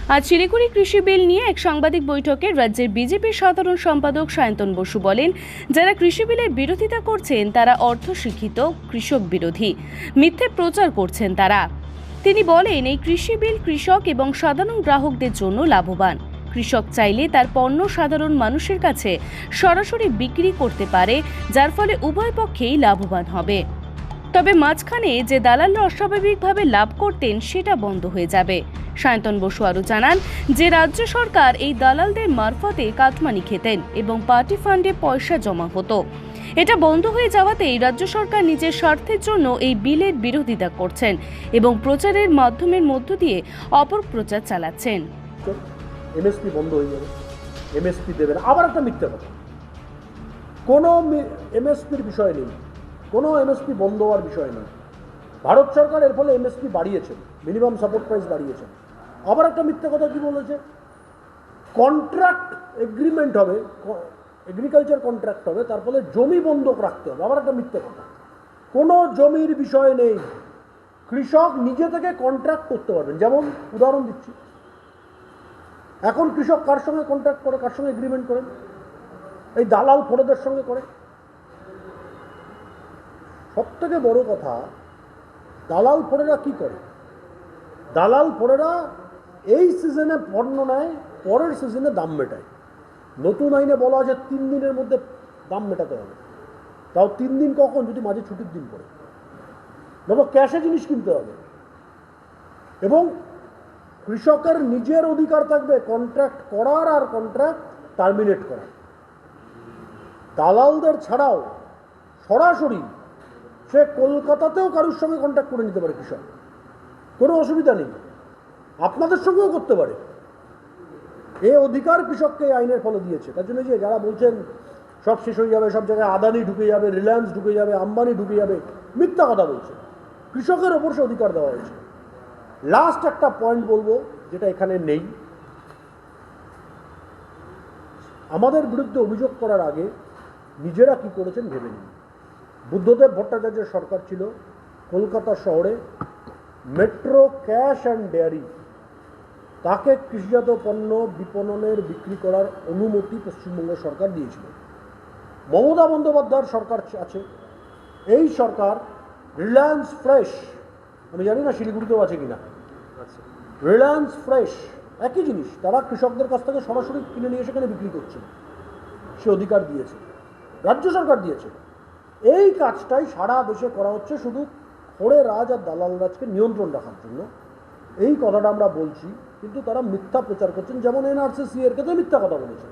আজ শিলিগুড়ি কৃষি বিল নিয়ে এক সাংবাদিক বৈঠকে রাজ্যের বিজেপির সাধারণ সম্পাদক সায়ন্তন বসু বলেন, যারা কৃষি বিলের বিরোধিতা করছেন তারা অর্ধশিক্ষিত, কৃষক বিরোধী, মিথ্যে প্রচার করছেন তারা। তিনি বলেন, এই কৃষি বিল কৃষক এবং সাধারণ গ্রাহকদের জন্য লাভবান। কৃষক চাইলে তার পণ্য সাধারণ মানুষের কাছে সরাসরি বিক্রি করতে পারে, যার ফলে উভয় পক্ষেই লাভবান হবে। তবে মাঝখানে যে দালালরা অস্বাভাবিকভাবে লাভ করতেন সেটা বন্ধ হয়ে যাবে। সায়ন্তন বসু আরও জানান যে রাজ্য সরকার এই দালালদের মারফতে কাটমানি খেতেন এবং পার্টি ফান্ডে পয়সা জমা হতো। এটা বন্ধ হয়ে যাওয়াতেই রাজ্য সরকার নিজের স্বার্থের জন্য এই বিলের বিরোধিতা করছেন এবং প্রচারের মাধ্যমের মধ্য দিয়ে অপপ্রচার চালাচ্ছেন। এমএসপি বন্ধ হয়ে যাবে, এমএসপি দেবেন, আবার একটা মিথ্যে কথা। কোনো এমএসপির বিষয় নেই, কোনো এমএসপি বন্ধ হওয়ার বিষয় নেই। ভারত সরকার এর ফলে এমএসপি বাড়িয়েছেন, মিনিমাম সাপোর্ট প্রাইস বাড়িয়েছেন। আবার একটা মিথ্যে কথা কি বলেছে, কন্ট্রাক্ট এগ্রিমেন্ট হবে, এগ্রিকালচার কন্ট্রাক্ট হবে, তার ফলে জমি বন্ধক রাখতে হবে। আবার একটা মিথ্যে কথা। কোনো জমির বিষয় নেই, কৃষক নিজে থেকে কন্ট্রাক্ট করতে পারবেন। যেমন উদাহরণ দিচ্ছি, এখন কৃষক কার সঙ্গে কন্ট্রাক্ট করে, কার সঙ্গে এগ্রিমেন্ট করেন? এই দালাল ফোড়েদের সঙ্গে করে। সব থেকে বড় কথা, দালাল ফোড়েরা কি করে? দালাল ফোড়েরা এই সিজনে পণ্য নেয়, পরের সিজনে দাম মেটায়। নতুন আইনে বলা আছে 3 দিনের মধ্যে দাম মেটাতে হবে। তাও 3 দিন কখন? যদি মাঝে ছুটির দিন পড়ে, নয়তো ক্যাশে জিনিস কিনতে হবে। এবং কৃষকের নিজের অধিকার থাকবে কন্ট্রাক্ট করার আর কন্ট্রাক্ট টার্মিনেট করার। দালালদের ছাড়াও সরাসরি সে কলকাতাতেও কারোর সঙ্গে কন্ট্যাক্ট করে নিতে পারে কৃষক, কোনো অসুবিধা নেই। আপনাদের সঙ্গেও করতে পারে। এই অধিকার কৃষককে এই আইনের ফলে দিয়েছে। তার জন্য যে যারা বলছেন সব শেষ হয়ে যাবে, সব জায়গায় আদানি ঢুকে যাবে, রিলায়েন্স ঢুকে যাবে, আম্বানি ঢুকে যাবে, মিথ্যা কথা বলছে। কৃষকের ওপর সে অধিকার দেওয়া হয়েছে। লাস্ট একটা পয়েন্ট বলবো, যেটা এখানে নেই। আমাদের বিরুদ্ধে অভিযোগ করার আগে নিজেরা কি করেছেন ভেবে নিন। বুদ্ধদেব ভট্টাচার্যের সরকার ছিল, কলকাতা শহরে মেট্রো, ক্যাশ অ্যান্ড ডেয়ারি, তাকে কৃষিজাত পণ্য বিপণনের বিক্রি করার অনুমতি পশ্চিমবঙ্গ সরকার দিয়েছিল। মমতা বন্দ্যোপাধ্যায়ের সরকার আছে, এই সরকার রিলায়েন্স ফ্রেশ, আমি জানি না শিলিগুড়িতেও আছে কিনা, রিলায়েন্স ফ্রেশ একই জিনিস, তারা কৃষকদের কাছ থেকে সরাসরি কিনে নিয়ে সেখানে বিক্রি করছে। সে অধিকার দিয়েছে, রাজ্য সরকার দিয়েছে। এই কাজটাই সারা দেশে করা হচ্ছে শুধু খোড়ে রাজ আর দালাল রাজকে নিয়ন্ত্রণ রাখার জন্য। এই কথাটা আমরা বলছি, কিন্তু তারা মিথ্যা প্রচার করছেন। যেমন এনআরসি এর ক্ষেত্রে মিথ্যা কথা বলেছে।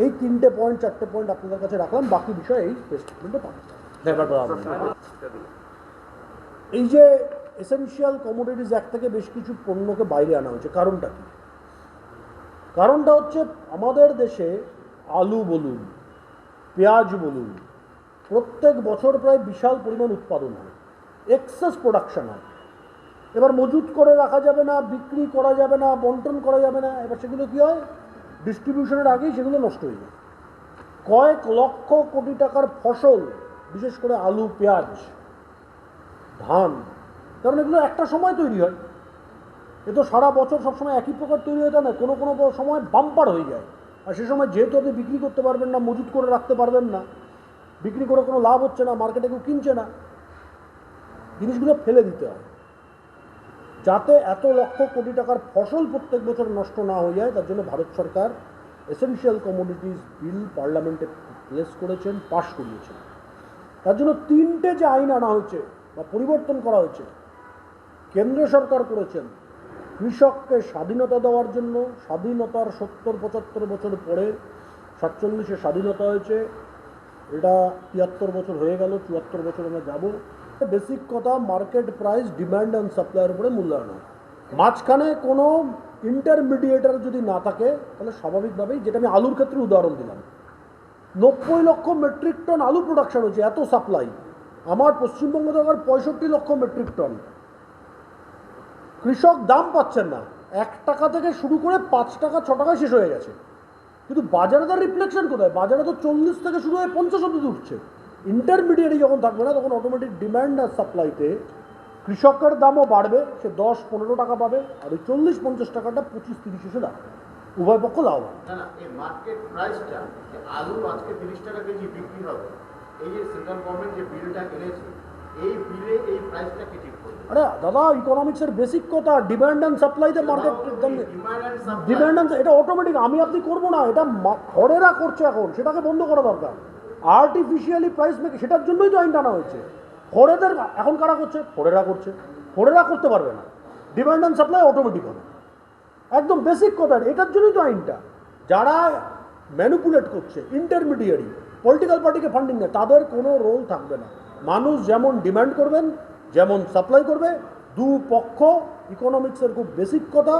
এই 3টে পয়েন্ট 4টে পয়েন্ট আপনাদের কাছে রাখলাম, বাকি বিষয় এই স্টেটমেন্টে পাবেন। এই যে এসেনশিয়াল কমোডিটিস অ্যাক্ট থেকে বেশ কিছু পণ্যকে বাইরে আনা হয়েছে, কারণটা কি? কারণটা হচ্ছে আমাদের দেশে আলু বলুন, পেঁয়াজ বলুন, প্রত্যেক বছর প্রায় বিশাল পরিমাণ উৎপাদন হয়, এক্সেস প্রোডাকশন হয়। এবার মজুত করে রাখা যাবে না, বিক্রি করা যাবে না, বন্টন করা যাবে না। এবার সেগুলো কী হয়, ডিস্ট্রিবিউশনের আগেই সেগুলো নষ্ট হয়ে যায়। কয়েক লক্ষ কোটি টাকার ফসল, বিশেষ করে আলু, পেঁয়াজ, ধান, কারণ এগুলো একটা সময় তৈরি হয়। এ তো সারা বছর সবসময় একই প্রকার তৈরি হয়ে যায় না, কোনো কোনো সময় বাম্পার হয়ে যায়। আর সে সময় যেহেতু আপনি বিক্রি করতে পারবেন না, মজুত করে রাখতে পারবেন না, বিক্রি করে কোনো লাভ হচ্ছে না, মার্কেটে কেউ কিনছে না, জিনিসগুলো ফেলে দিতে হয়। যাতে এত লক্ষ কোটি টাকার ফসল প্রত্যেক বছর নষ্ট না হয়ে যায়, তার জন্য ভারত সরকার এসেনশিয়াল কমোডিটিস বিল পার্লামেন্টে প্লেস করেছেন, পাশ করিয়েছেন। তার জন্য 3টে যে আইন আনা হয়েছে বা পরিবর্তন করা হয়েছে, কেন্দ্র সরকার করেছেন কৃষককে স্বাধীনতা দেওয়ার জন্য। স্বাধীনতার 70-75 বছর পরে 47-এ স্বাধীনতা হয়েছে, এটা 73 বছর হয়ে গেল, 74 বছর আমরা যাব। বেসিক কথা, মার্কেট প্রাইস, ডিম্যান্ড অ্যান্ড সাপ্লাইয়ের উপরে মূল্যায়ন হয়। মাঝখানে কোনো ইন্টারমিডিয়েটার যদি না থাকে, তাহলে স্বাভাবিকভাবেই, যেটা আমি আলুর ক্ষেত্রে উদাহরণ দিলাম, 90 লক্ষ মেট্রিক টন আলু প্রোডাকশন হচ্ছে, এত সাপ্লাই। আমার পশ্চিমবঙ্গ সরকার 65 লক্ষ মেট্রিক টন। কৃষক দাম পাচ্ছেন না, 1 টাকা থেকে শুরু করে 5 টাকা 6 টাকায় শেষ হয়ে গেছে। কিন্তু বাজারে তার রিফ্লেকশন কোথায়? বাজারে তো 40 থেকে শুরু হয়ে 50 অব্দি উঠছে। ইন্টারমিডিয়েটে যখন থাকবে না, তখন অটোমেটিক ডিম্যান্ড আর সাপ্লাইতে কৃষকের দামও বাড়বে, সে 10-15 টাকা পাবে, আর ওই 40-50 টাকাটা 25-30 এসে দাঁড়াবে, উভয় পক্ষ লাভবান। না না, এই মার্কেট প্রাইসটা যে আলু আজকে 30 টাকা কেজি বিক্রি হবে, এই যে সেন্ট্রাল গভর্নমেন্ট যে বিলটা এনেছে, এই বিলে এই প্রাইসটাকে ঠিক করবে। আরে দাদা, ইকোনমিক্সের বেসিক কথা, ডিমান্ড অ্যান্ড সাপ্লাইতে মার্কেট, ডিমান্ড অ্যান্ড, এটা অটোমেটিক আমি আপনি করবো না, এটা খড়েরা করছে এখন, সেটাকে বন্ধ করা দরকার। আর্টিফিশিয়ালি প্রাইস মেক, সেটার জন্যই তো আইন টানা হয়েছে। খড়েদের এখন কারা করছে? খড়েরা করছে, খড়েরা করতে পারবে না, ডিমান্ড অ্যান্ড সাপ্লাই অটোমেটিক হবে, একদম বেসিক কথা। এটার জন্যই তো আইনটা। যারা ম্যানিপুলেট করছে, ইন্টারমিডিয়ারি, পলিটিক্যাল পার্টিকে ফান্ডিং নেয়, তাদের কোনো রোল থাকবে না। মানুষ যেমন ডিমান্ড করবেন, যেমন সাপ্লাই করবে, দুপক্ষ, ইকোনমিক্সের খুব বেসিক কথা,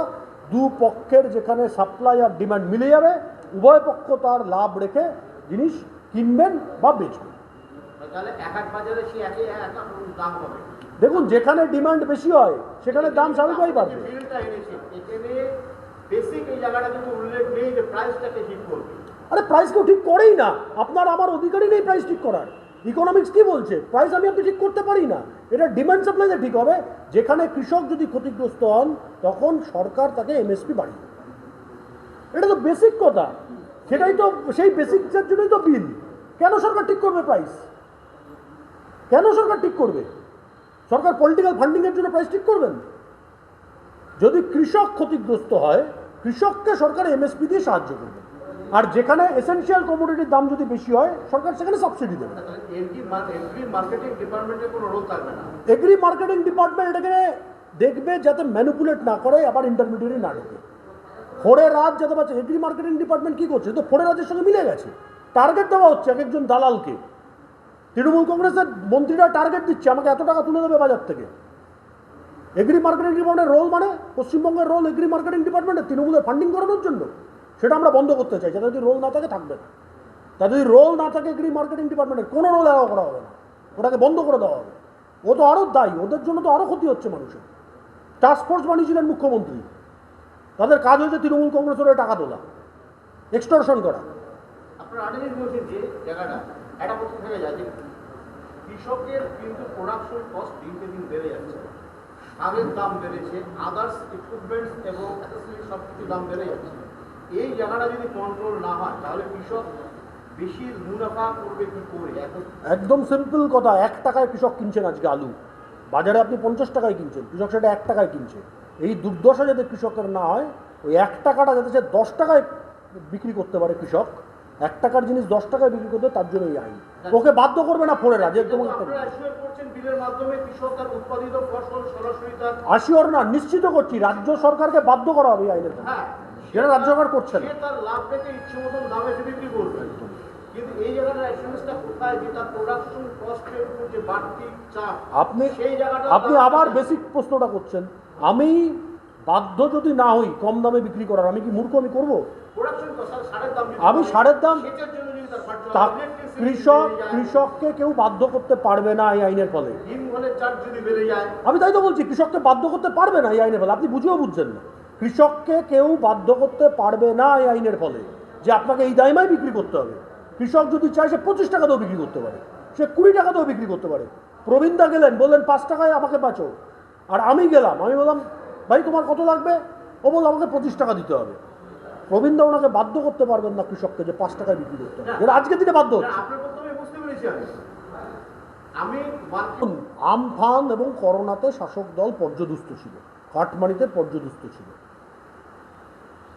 দুপক্ষের যেখানে সাপ্লাই আর ডিমান্ড মিলে যাবে, উভয় পক্ষ তার লাভ রেখে জিনিস কিনবেন বা বেচবেন। তাহলে এক এক বাজারে সে একই এক দাম হবে। দেখুন, যেখানে ডিমান্ড বেশি হয় সেখানে দাম স্বাভাবিকভাবেই বাড়বে। বিলটা এনেছে, এখানে বেসিক এই জায়গাটা কিন্তু উল্লেখ নেই যে প্রাইসটাকে ঠিক করবে। আরে প্রাইস কেউ ঠিক করেই না, আপনার আমার অধিকারই নেই প্রাইস ঠিক করার। ইকোনমিক্স কি বলছে? প্রাইস আমি আপনি ঠিক করতে পারি না, এটা ডিমান্ড সাপ্লাইতে ঠিক হবে। যেখানে কৃষক যদি ক্ষতিগ্রস্ত হন, তখন সরকার তাকে এমএসপি বাড়িয়ে দেবে। এটা তো বেসিক কথা, সেটাই তো, সেই বেসিক্সের জন্যই তো বিল। কেন সরকার ঠিক করবে প্রাইস? কেন সরকার ঠিক করবে? সরকার পলিটিক্যাল ফান্ডিংয়ের জন্য প্রাইস ঠিক করবেন? যদি কৃষক ক্ষতিগ্রস্ত হয়, কৃষককে সরকার এমএসপি দিয়ে সাহায্য করবে, আর যেখানে এসেনশিয়াল কমোডিটির দাম যদি বেশি হয়, সরকার সেখানে সাবসিডি দেবে। এগ্রি মার্কেটিং ডিপার্টমেন্টের কোনো রোল থাকবে না। এগ্রি মার্কেটিং ডিপার্টমেন্ট এটাকে দেখবে যাতে ম্যানিপুলেট না করে, আবার ইন্টারমিডিয়ারি না ঢোকে। ফোরে রাজ যাতে পাচ্ছে, এগ্রি মার্কেটিং ডিপার্টমেন্ট কী করছে? তো ফোরে রাজের সঙ্গে মিলে গেছে, টার্গেট দেওয়া হচ্ছে এক একজন দালালকে। তৃণমূল কংগ্রেসের মন্ত্রীরা টার্গেট দিচ্ছে, আমাকে এত টাকা তুলে দেবে বাজার থেকে। এগ্রি মার্কেটিং ডিপার্টমেন্টের রোল মানে, পশ্চিমবঙ্গের রোল এগ্রি মার্কেটিং ডিপার্টমেন্টের তৃণমূলের ফান্ডিং করানোর জন্য, সেটা আমরা বন্ধ করতে চাই। যাতে যদি রোল না থাকে, থাকবে না। তা যদি রোল না থাকে এগ্রি মার্কেটিং ডিপার্টমেন্টের, কোনো রোল অ্যালাউ করা হবে না, ওটাকে বন্ধ করে দেওয়া হবে। ও তো আরও দায়ী, ওদের জন্য তো আরও ক্ষতি হচ্ছে মানুষের। টাস্কফোর্স বানিয়েছিলেন মুখ্যমন্ত্রী, তাদের কাজ হয়েছে তৃণমূল কংগ্রেসের টাকা তোলা, এক্সটর্শন করা। আপনারা আগে বলছেন যে জায়গাটা একটা প্রশ্ন থেকে যায় যে কৃষকের কিন্তু প্রোডাকশন কস্ট দিনকে দিন বেড়ে যাচ্ছে, সারের দাম বেড়েছে, আদার্স ইকুইপমেন্টস এবং অ্যাক্সেসরিজ সব কিছু দাম বেড়ে যাচ্ছে। এই জায়গাটা যদি কন্ট্রোল না হয়, তাহলে কৃষক বেশি মুনাফা করবে কি করে? একদম সিম্পল কথা, 1 টাকায় কৃষক কিনছেন আজকে আলু, বাজারে আপনি 50 টাকায় কিনছেন, কৃষক সেটা 1 টাকায় কিনছে। এই দুর্দশা যাতে কৃষকের না হয়, ওই 1 টাকাটা যাতে সে 10 টাকায় বিক্রি করতে পারে কৃষক, 1 টাকার জিনিস 10 টাকায় বিক্রি করতে, তার জন্য এই আইন। ওকে বাধ্য করবে না ফোরেরা যে তোমাকে বিলের মাধ্যমে কৃষক তার উৎপাদিত ফসল সরাসরি তার আসিওর না, নিশ্চিত করছি রাজ্য সরকারকে বাধ্য করা হবে এই আইনের, যেটা রাজ্য সরকার করছে না। সে তার লাভ রেখে ইচ্ছে মতন দামে সে বিক্রি করবে, কিন্তু এই জায়গাটা অ্যাসুরেন্সটা কোথায় যে তার প্রোডাকশন কস্টের উপর যে বাড়তি চাপ, আপনি সেই জায়গাটা আপনি আবার বেসিক প্রশ্নটা করছেন। আমি বাধ্য যদি না হই কম দামে বিক্রি করার, আমি কি মূর্খ? আমি করবো? প্রোডাকশন কস্ট সারের দাম, আমি সারের দাম, সেচের জন্য যদি তার তা কৃষককে কেউ বাধ্য করতে পারবে না এই আইনের ফলে। ইনভলের চার্জ যদি বেড়ে যায়, আমি তাই তো বলছি, কৃষককে বাধ্য করতে পারবে না এই আইনের ফলে। আপনি বুঝেও বুঝছেন না, কৃষককে কেউ বাধ্য করতে পারবে না এই আইনের ফলে যে আপনাকে এই দামে বিক্রি করতে হবে। কৃষক যদি চায় সে 25 টাকাতেও বিক্রি করতে পারে, সে 20 টাকাতেও বিক্রি করতে পারে। প্রবীণদা গেলেন, বললেন 5 টাকায় আমাকে বাঁচো, আর আমি গেলাম, আমি বললাম ভাই তোমার কত লাগবে? ও বলল আমাকে 25 টাকা দিতে হবে। প্রবীণদা ওনাকে বাধ্য করতে পারবেন না কৃষককে যে 5 টাকায় বিক্রি করতে হবে, যেটা আজকের দিনে বাধ্য হচ্ছে। আপনার প্রথমে বুঝতে পেরেছি আমি আমফান এবং করোনাতে শাসক দল পর্যদুস্ত ছিল, কাটমানিতে পর্যদুস্ত ছিল।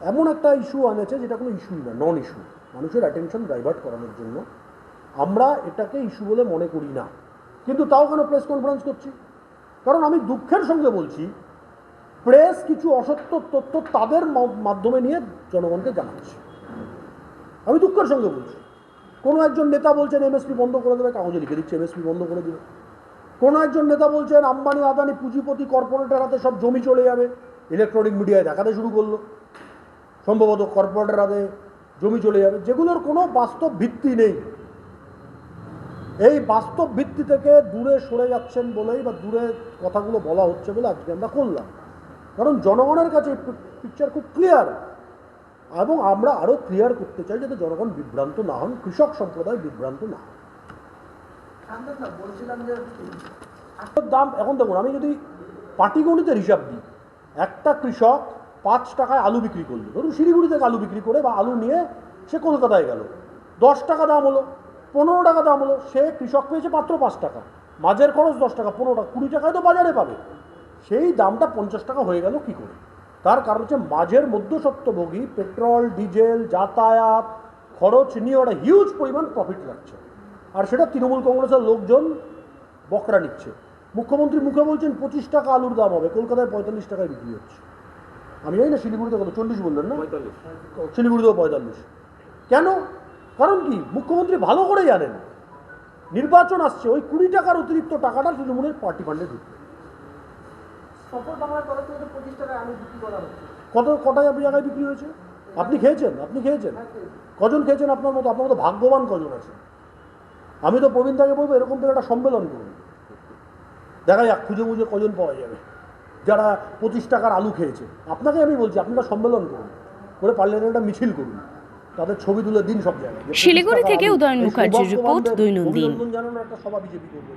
এমন একটা ইস্যু আনেছে যেটা কোনো ইস্যুই না, নন ইস্যু, মানুষের অ্যাটেনশন ডাইভার্ট করানোর জন্য। আমরা এটাকে ইস্যু বলে মনে করি না, কিন্তু তাও কেন প্রেস কনফারেন্স করছি? কারণ আমি দুঃখের সঙ্গে বলছি, প্রেস কিছু অসত্য তথ্য তাদের মাধ্যমে নিয়ে জনগণকে জানাচ্ছে। আমি দুঃখের সঙ্গে বলছি, কোনো একজন নেতা বলছেন এমএসপি বন্ধ করে দেবে, কাগজে লিখে দিচ্ছে এমএসপি বন্ধ করে দেবে। কোনো একজন নেতা বলছেন আম্বানি আদানি পুঁজিপতি কর্পোরেটের হাতে সব জমি চলে যাবে, ইলেকট্রনিক মিডিয়ায় দেখাতে শুরু করলো সম্ভবত কর্পোরেটের হাতে জমি চলে যাবে, যেগুলোর কোনো বাস্তব ভিত্তি নেই। এই বাস্তব ভিত্তি থেকে দূরে সরে যাচ্ছেন বলেই, বা দূরে কথাগুলো বলা হচ্ছে বলে আজকে আমরা করলাম। কারণ জনগণের কাছে পিকচার খুব ক্লিয়ার, এবং আমরা আরও ক্লিয়ার করতে চাই যাতে জনগণ বিভ্রান্ত না হন, কৃষক সম্প্রদায় বিভ্রান্ত না হন। বলছিলাম যে আলুর দাম এখন দেখুন, আমি যদি পাটিগণিতের হিসাব দিই, একটা কৃষক 5 টাকায় আলু বিক্রি করলো, ধরুন শিলিগুড়ি থেকে আলু বিক্রি করে বা আলু নিয়ে সে কলকাতায় গেল, 10 টাকা দাম হলো, 15 টাকা দাম হলো, সে কৃষক পেয়েছে মাত্র 5 টাকা, মাঝের খরচ 10 টাকা, 15 টাকা, 20 টাকায় তো বাজারে পাবে। সেই দামটা 50 টাকা হয়ে গেল কি করে? তার কারণ হচ্ছে মাঝের মধ্যস্বত্বভোগী পেট্রোল, ডিজেল, যাতায়াত খরচ নিয়ে ওরা হিউজ পরিমাণ প্রফিট রাখছে, আর সেটা তৃণমূল কংগ্রেসের লোকজন বকরা নিচ্ছে। মুখ্যমন্ত্রী মুখে বলছেন 25 টাকা আলুর দাম হবে, কলকাতায় 45 টাকায় বিক্রি হচ্ছে। আমি জানি না শিলিগুড়িতে কত, 40 বললেন না, শিলিগুড়িতেও 45। কেন? কারণ কি? মুখ্যমন্ত্রী ভালো করে জানেন নির্বাচন আসছে, ওই 20 টাকার অতিরিক্ত টাকাটা তৃণমূলের পার্টি ফান্ডে ঢুকবে। সফল বাংলার তরফ থেকে 25 টাকায় আলু বিক্রি করা হচ্ছে। কটায় আপনি জায়গায় বিক্রি হয়েছে? আপনি খেয়েছেন? কজন খেয়েছেন আপনার মতো? আপনার মতো ভাগ্যবান কজন আছে? আমি তো প্রবীণ তাকে বলবো এরকম করে একটা সম্মেলন করুন, দেখা যাক খুঁজে মুজে কজন পাওয়া যাবে যারা 25 টাকার আলু খেয়েছে। আপনাকে আমি বলছি, আপনারা সম্মেলন করুন, করে পারলে একটা মিছিল করুন, তাদের ছবি তুলে দিন সব জায়গায়। শিলিগুড়ি থেকে উদয়ন মুখার্জির রিপোর্ট, দৈনন্দিন। অভিনন্দন জানানোর একটা সভা বিজেপি করবে।